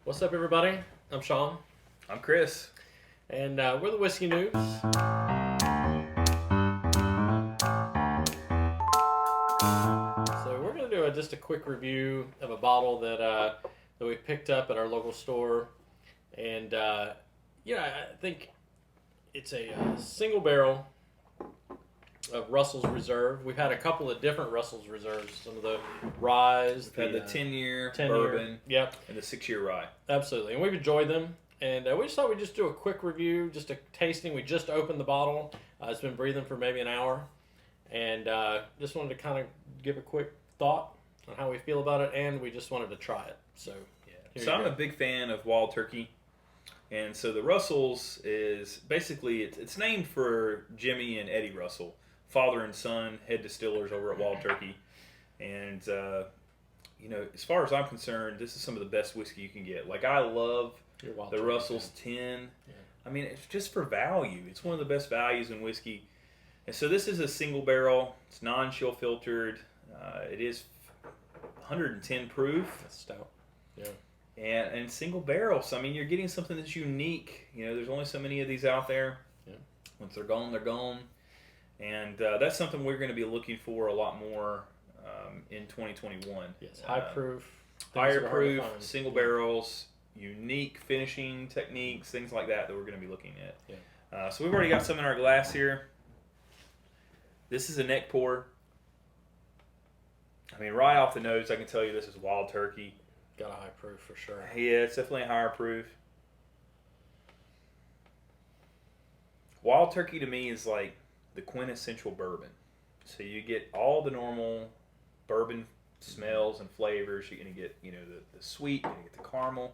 What's up, everybody? I'm Sean, I'm Chris. and we're the Whiskey Noobs. So we're going to do just a quick review of a bottle that we picked up at our local store, and I think it's a single barrel of Russell's Reserve. We've had a couple of different Russell's Reserves. Some of the ryes. We've had the 10-year 10-year bourbon, Yep, and the 6-year rye. absolutely. And we've enjoyed them. And we just thought we'd just do a quick review, just a tasting. We just opened the bottle. It's been breathing for maybe an hour. And just wanted to kind of give a quick thought on how we feel about it. And we just wanted to try it. So, So I'm a big fan of Wild Turkey. And so the Russells is basically, it's named for Jimmy and Eddie Russell, father and son, head distillers over at Wild Turkey. And, as far as I'm concerned, this is some of the best whiskey you can get. Like, I love the Russell's 10. Yeah. I mean, it's just for value. It's one of the best values in whiskey. And so this is a single barrel. It's non-chill filtered. It is 110 proof. That's stout. Yeah. And single barrel. So, I mean, you're getting something that's unique. There's only so many of these out there. Yeah. Once they're gone, they're gone. And that's something we're going to be looking for a lot more in 2021. Yes, high proof. Higher proof, single barrels, unique finishing techniques, things like that we're going to be looking at. Yeah. So we've already got some in our glass here. This is a neck pour. I mean, right off the nose, I can tell you this is Wild Turkey. Got a high proof for sure. Yeah, it's definitely higher proof. Wild Turkey to me is like the quintessential bourbon. So you get all the normal bourbon smells and flavors. You're going to get, the sweet, you're going to get the caramel,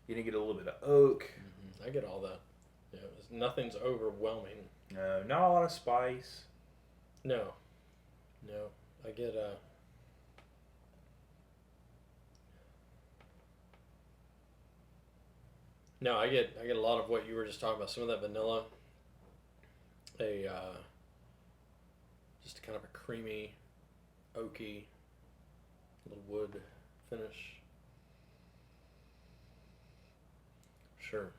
you're going to get a little bit of oak. Mm-hmm. I get all that. Yeah, nothing's overwhelming. No, not a lot of spice. No. I get No, I get a lot of what you were just talking about. Some of that vanilla, just kind of a creamy, oaky, little wood finish. Sure.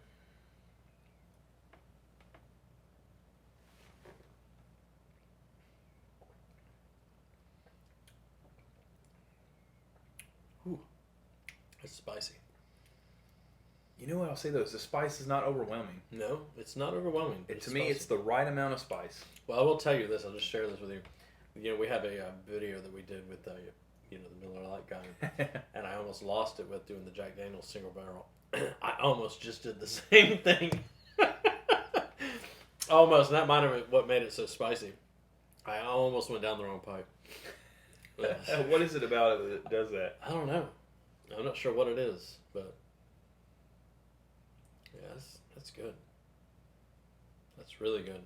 Ooh, it's spicy. You know what I'll say though, is the spice is not overwhelming. No, it's not overwhelming. To me, it's the right amount of spice. Well, I will tell you this. I'll just share this with you. We have a video that we did with the Miller Lite guy, and I almost lost it with doing the Jack Daniel's single barrel. I almost just did the same thing. Almost, and that might have been what made it so spicy. I almost went down the wrong pipe. What is it about it that does that? I don't know. I'm not sure what it is, but yeah, that's good. That's really good.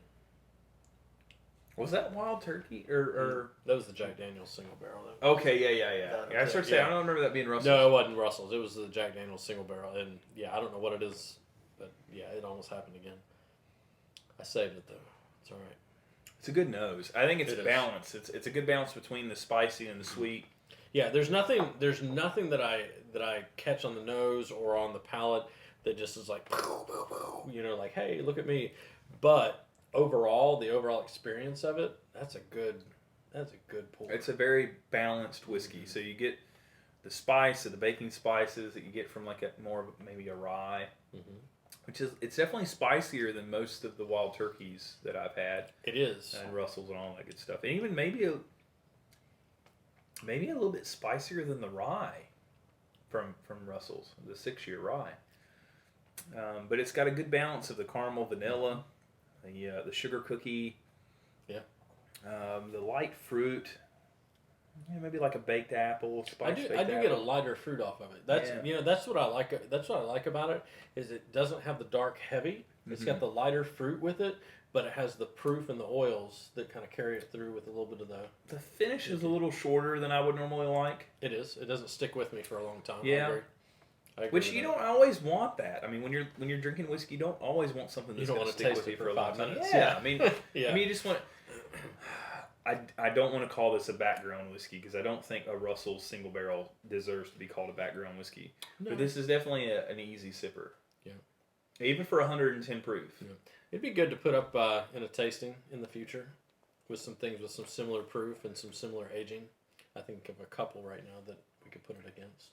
Was that Wild Turkey or? That was the Jack Daniel's single barrel. Okay, yeah. I started saying I don't remember that being Russell's. No, it wasn't Russell's. It was the Jack Daniel's single barrel, and I don't know what it is, but it almost happened again. I saved it though. It's all right. It's a good nose. I think it's It is. balanced. It's a good balance between the spicy and the sweet. Yeah, there's nothing that I catch on the nose or on the palate that just is like, like, hey, look at me. But overall, the overall experience of it, that's a good pour. It's a very balanced whiskey. So you get the spice of the baking spices that you get from like maybe a rye, which it's definitely spicier than most of the Wild Turkeys that I've had. It is. And Russell's and all that good stuff. And even maybe a little bit spicier than the rye from Russell's, the 6-year rye. But it's got a good balance of the caramel, vanilla, the sugar cookie, the light fruit, maybe like a baked apple, I do get a lighter fruit off of it. That's what I like. That's what I like about it is it doesn't have the dark heavy. It's got the lighter fruit with it, but it has the proof and the oils that kind of carry it through with a little bit of the. The finish is a little shorter than I would normally like. It is. It doesn't stick with me for a long time. Yeah. I agree Which you don't always want that. I mean, when you're drinking whiskey, you don't always want something that's going to stick with you for 5 minutes. Yeah. I mean, you just want. I don't want to call this a background whiskey because I don't think a Russell's single barrel deserves to be called a background whiskey. No. But this is definitely an easy sipper. Yeah. Even for 110 proof. Yeah. It'd be good to put up in a tasting in the future with some things with some similar proof and some similar aging. I think of a couple right now that we could put it against.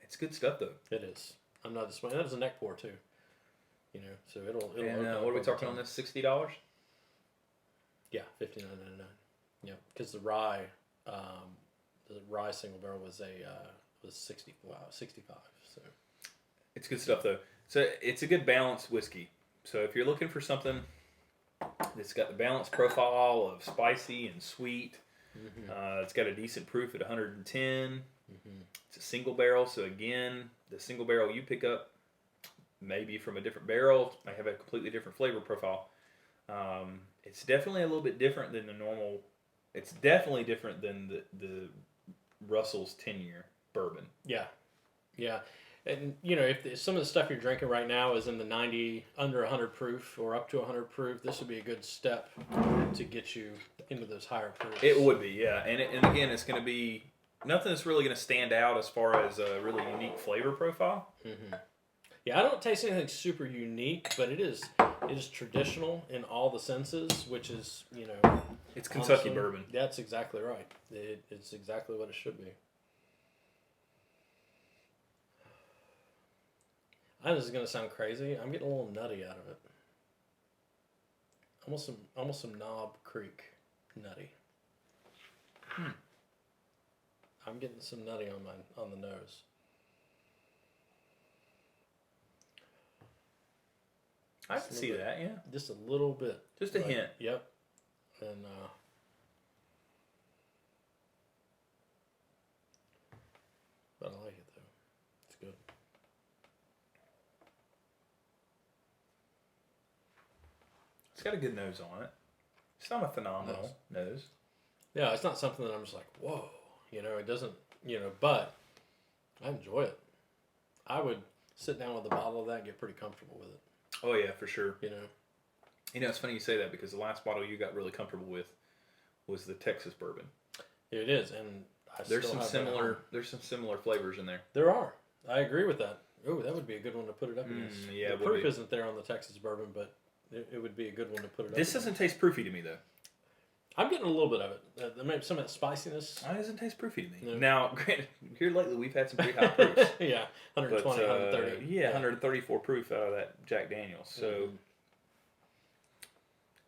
It's good stuff though. It is. I'm not disappointed. That was a neck pour too. You know, so it'll. And open what are we up talking over on time. this? $60? Yeah, $59.99. Yeah, because the rye single barrel was was 60. Wow, 65. So It's good stuff though. So it's a good balanced whiskey. So if you're looking for something that's got the balanced profile of spicy and sweet, it's got a decent proof at 110. It's a single barrel. So again, the single barrel you pick up maybe from a different barrel might have a completely different flavor profile. It's definitely a little bit different than the normal. It's definitely different than the Russell's 10-year bourbon. yeah, and you know if some of the stuff you're drinking right now is in the 90 under 100 proof or up to 100 proof, this would be a good step to get you into those higher proofs. It would be, yeah. And again, it's going to be nothing that's really going to stand out as far as a really unique flavor profile. Yeah, I don't taste anything super unique, but it is traditional in all the senses, which is, you know... It's Kentucky awesome. bourbon. That's exactly right. It's exactly what it should be. I know this is going to sound crazy. I'm getting a little nutty out of it. Almost some Knob Creek nutty. I'm getting some nutty on the nose. I can see that, yeah. Just a little bit. Just a hint. Yep. And but I like it though. It's good. It's got a good nose on it. It's not a phenomenal nose. Yeah, it's not something that I'm just like, whoa. You know, it doesn't, you know, but I enjoy it. I would sit down with a bottle of that and get pretty comfortable with it. Oh yeah, for sure. You know? You know, it's funny you say that because the last bottle you got really comfortable with was the Texas bourbon. It is, and There's some similar flavors in there. There are. I agree with that. Oh, that would be a good one to put it up against. Yeah, the proof isn't there on the Texas bourbon, but it would be a good one to put it up This against. doesn't taste proofy to me though. I'm getting a little bit of it. Maybe some of that spiciness. It doesn't taste proofy to me. No. Now, granted, here lately we've had some pretty high proofs. Yeah, 120, But, 130. Yeah, 134 proof out of that Jack Daniels. So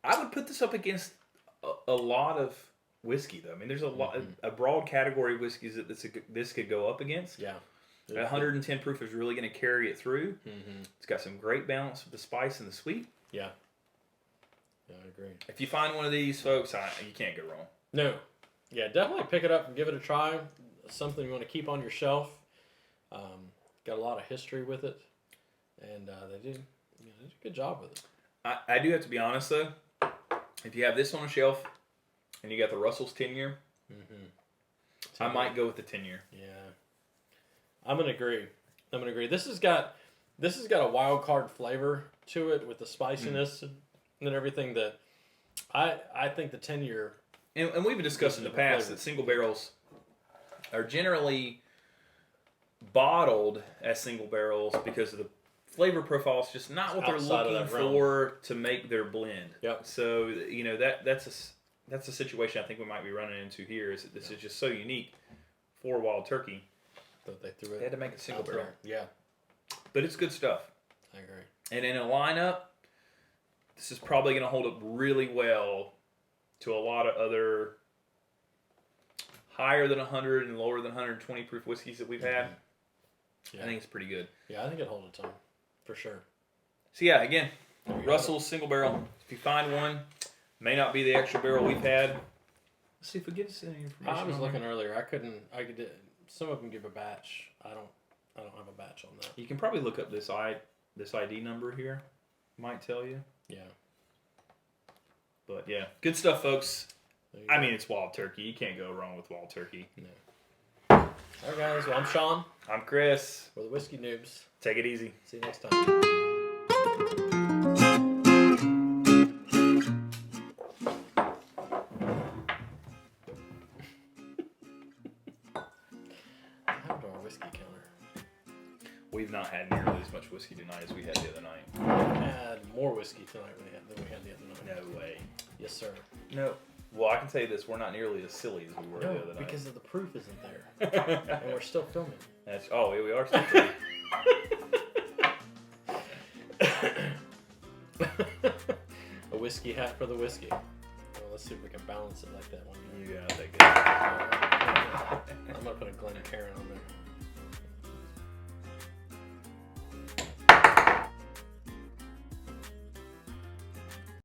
I would put this up against a lot of whiskey, though. I mean, there's a broad category of whiskeys that this could go up against. Yeah. 110 proof is really going to carry it through. It's got some great balance with the spice and the sweet. Yeah. Yeah, I agree. If you find one of these, folks, you can't go wrong. No. Yeah, definitely pick it up and give it a try. Something you want to keep on your shelf. Got a lot of history with it. And they did a good job with it. I do have to be honest, though. If you have this on a shelf and you got the Russell's 10-year, I might go with the 10-year. Yeah. I'm going to agree. This has got a wild card flavor to it with the spiciness and everything that I think the 10-year... And we've discussed in the past that single barrels are generally bottled as single barrels because of the flavor profile is just not what they're looking for to make their blend. Yep. So, you know, that's a situation I think we might be running into here is that this is just so unique for Wild Turkey. That they threw it. They had to make a single barrel. Yeah. But it's good stuff. I agree. And in a lineup, this is probably going to hold up really well to a lot of other higher than 100 and lower than 120 proof whiskeys that we've had. Yeah. I think it's pretty good. Yeah, I think it'll hold its own. For sure. So yeah, again, Russell's single barrel. If you find one, may not be the extra barrel we've had. Let's see if we get us any information. I was looking earlier. I could. Some of them give a batch. I don't have a batch on that. You can probably look up this ID number here. Might tell you. Yeah. But yeah, good stuff, folks. I mean, it's Wild Turkey. You can't go wrong with Wild Turkey. No. All right, guys. Well, I'm Sean. I'm Chris. We're the Whiskey Noobs. Take it easy. See you next time. We've not had nearly as much whiskey tonight as we had the other night. We had more whiskey tonight than we had the other night. No way. Yes, sir. No. Well, I can tell you this: we're not nearly as silly as we were the other night. Because of the proof isn't there, and we're still filming. Oh, yeah, we are still filming. A whiskey hat for the whiskey. Well, let's see if we can balance it like that one. You got that good. I'm gonna put a Glencairn on there.